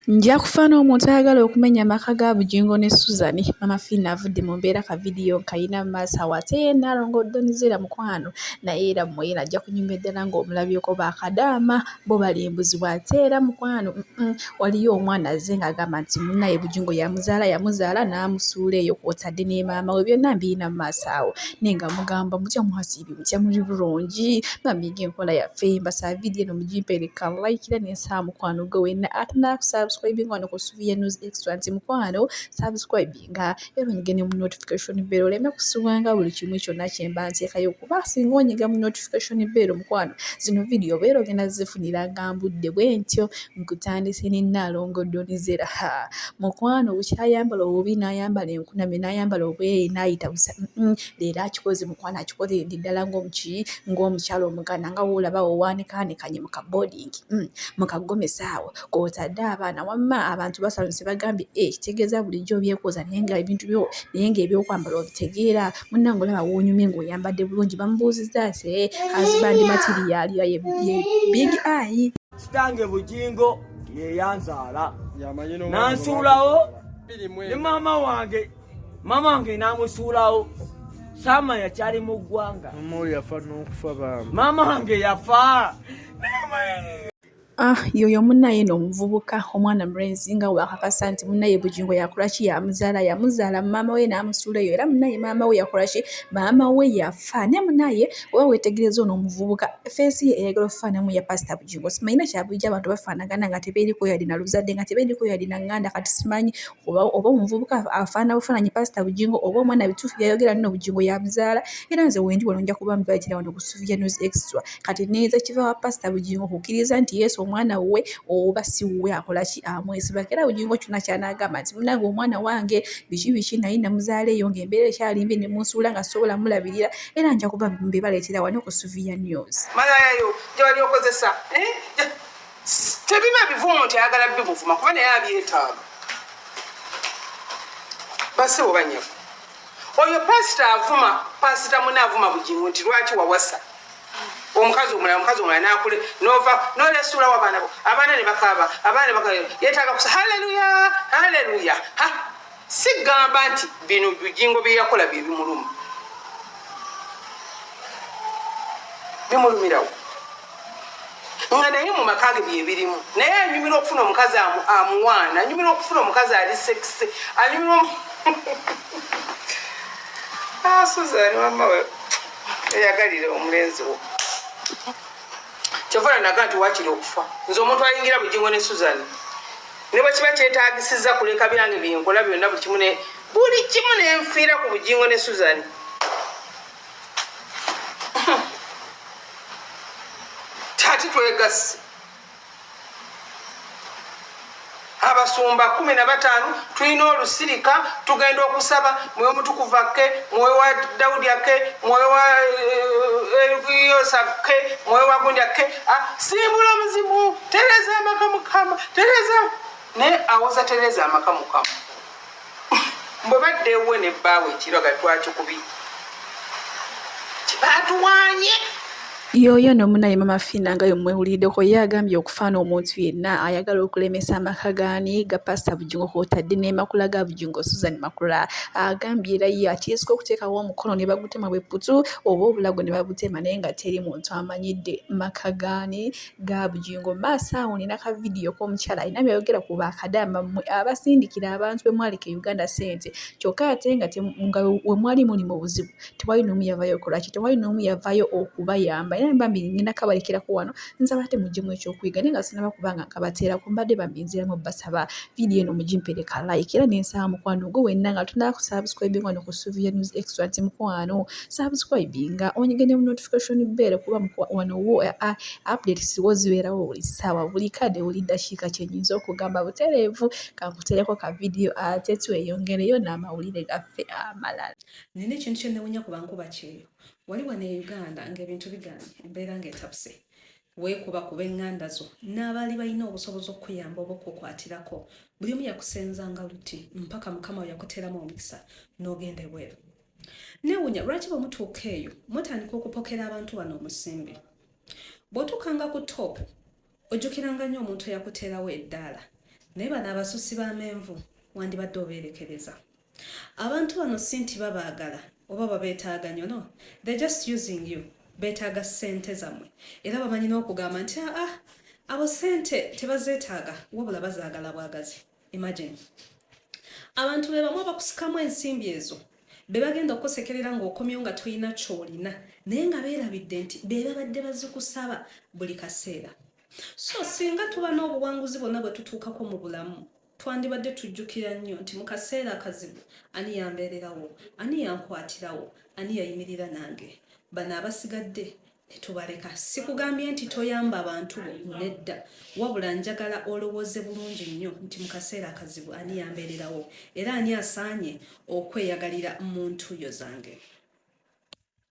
Nja kufaana omuntu ayagala okumenya amaka ga Bujingo ne Susan. Maama Phina avudde mu mbeera ka vidiyo kayina mu maaso awo ate ye Nalongo Donizera mukwano naye era mmwe ajja kunyuma eddala ng'omulabyeko Bakadama bo balimbuzibwa ate era mukwano waliyo omwana azze ng'agamba nti munnaye Bujingo yamuzaala n'amusuula eyo kw'otadde ne maama we byonna mbirina mu maaso awo naye nga mugamba mutya mwasiibye mutya muli bulungi bambiga enkola yaffe mbasaba vidiyo eno mugimpereka like n'ensaawa mukwano gwe wenna ate subscribing on Kusuvia News Extra nti mukwano subscribing era onyigene mu notification bell oleme kusubwanga buli kimu kyonna kye mba nteekayo kuba singa onyiga mu notification bell mukwano zino video beera ogenda zifunira gambudde bwe ntyo nkutandise ne Nalongo Donizera mukwano bukyayambala obubi n'ayambala enkunamye n'ayambala obweyi n'ayita busa leero akikoze mukwano akikoze ddala ng'omukyalo omuganda nga woolaba owaanekaanekanye mu kaboarding mu kagomesa awo kw'otadde abaana wamma abantu basanyuse bagambye kitegeeza bulijjo byekwoza naye nga ebyokwambala obitegeera munnange olaba woonyumye ng'oyambadde bulungi bamubuuzizza nti husband material ye big eye. Kitange Bujingo ye yanzaala nansuulawo ne maama wange n'amusuulawo Sama yakyali mu ggwanga maama wange yafa. Yoyo munnaye n'omuvubuka omwana mulenzi nga wakakasa nti munnaye Bujingo yakola ki yamuzaala maama we n'amusuula eyo era munnaye maama we yakola ki maama we yafa ne munnaye oba weetegereza ono omuvubuka feesi ye eyagala okufaanamu ya Pastor Bujingo simanyina kyabujja abantu bafaanagana nga tebeeriko yalina luzadde nga tebeeriko yalina nganda kati simanyi oba omuvubuka afaana bufaananyi Pastor Bujingo oba omwana bituufu byayogera nno Bujingo yamuzaala era nze wendi wano nja kuba mbaletera wano ku Kusuvia News Extra kati neeza kiva wa Pastor Bujingo kukkiriza nti Yesu omwana we oba si we akola ki amwesiba era Bujingo kyonna kyanaagamba nti munange omwana wange biki naye namuzaala eyo ng'embeera ekyali mbi ne munsuula nga sobola mulabirira era nja kuba mbibaleetera wano ku Kusuvia News. Malayo gy'oli okozesa tebiba bivumo nti ayagala bibuvuma kuba naye abyetaaga base oba nnyako oyo pasita muna avuma Bujingo nti lwaki wawasa omukazi omulala n'akule n'olesuula abaana ne bakaaba yeetaaga kusa haleluya sigamba nti bino Bujingo bye yakola bye bimulumirawo nga naye mu maka ge bye birimu naye anyumira okufuna omukazi amuwaana anyumira okufuna omukazi ali sekisi anyumira Susan mama we eyagalire omulenzi wo kyovula naga nti wakiri okufa nze omuntu ayingira Bujingo ne Susan ne bwe kiba kyetaagisizza kuleka birange byenkola byonna buli kimu nenfiira ku Bujingo ne Susan. Tati twegasi abasumba 15 tulina olusirika tugenda okusaba mwoyo mutukuvu ake mwoyo wa Daudi ake mwoyo wa Yosa ake mwoyo wa gundi ake simbula omuzimu tereza amaka Mukama tereza ne awoza tereza amaka Mukama bwe baddeewo ne bbaawe ekiraga twakikubi kibatuwaanye. Yoyo n'omunnaye Maama Phina nga yomwewuliddeko ye agambye okufaana omuntu yenna ayagala okulemesa amaka gaani ga Pastor Bujingo kw'otadde n'emakula ga Bujingo Susan Makula agambye era ye ateesoka okuteekawo omukono ne bagutema bwe putu oba obulago ne babutema naye nga teri muntu amanyidde maka gaani ga Bujingo. Maaso awo nina ka vidiyo k'omukyala alina byayogera ku Bakadama mmwe abasindikira abantu be mwaleka Uganda ssente kyokka ate nga we mwali muli mu buzibu tewali n'omu yavaayo okolaki tewali n'omu yavaayo okubayamba era mbambi ngenda kabalekirako wano nsaba ate muggyemu ekyokuyiga naye nga sinaba kubanga nkabateerako mbadde bambinziramu basaba vidiyo eno mugimpereka like era n'ensaba mukwano gwe wenna nga tondaba ku subscribing wano ku Kusuvia News Extra nti mukwano subscribinga onyigene mu notification bell kuba wano wo updates wo zibeerawo buli ssaawa buli kadde buli ddakiika kyenyinza okugamba butereevu kankuteereko ka vidiyo ate tweyongereyo n'amawulire gaffe amalala. Nina ekintu kyennewunya ku bankuba kyeyo wali wano e Uganda ng'ebintu biganye embeera ng'etabuse weekuba kuba eŋŋanda zo n'abaali balina obusobozi okukuyamba oba okukwatirako buli omu yakusenzanga luti mpaka Mukama we yakuteeramu omukisa n'ogenda ebweru. Neewunya lwaki bwe mutuuka eyo mutandika okupokera abantu bano omusimbi bw'otuukanga ku top ojjukiranga nnyo omuntu eyakuteerawo eddaala naye bano abasusi b'amenvu wandibadde obeerekereza. Abantu bano si nti babaagala oba babeetaaga nnyo, no, they're just using you. Beetaaga ssente zammwe era bamanyi n'okugamba nti abo ssente tebazeetaaga wabula bazaagala bwagazi. Imagine abantu be bamu abakusikamu ensimbi ezo be bagenda okukosekerera ng'okomyewo nga toyina ky'olina naye nga beerabidde nti be babadde bazikusaba buli kaseera. So singa tuba n'obuwanguzi bwonna bwe tutuukako mu bulamu twandibadde tujjukira nnyo nti mu kaseera akazibu ani yambeererawo, ani yankwatirawo, ani yayimirira nange. Bano abasigadde tetubaleka. Sikugambye nti toyamba abantu bo, nedda, wabula njagala olowooze bulungi nnyo nti mu kaseera akazibu ani yambeererawo era ani asaanye okweyagalira mu ntuuyo zange.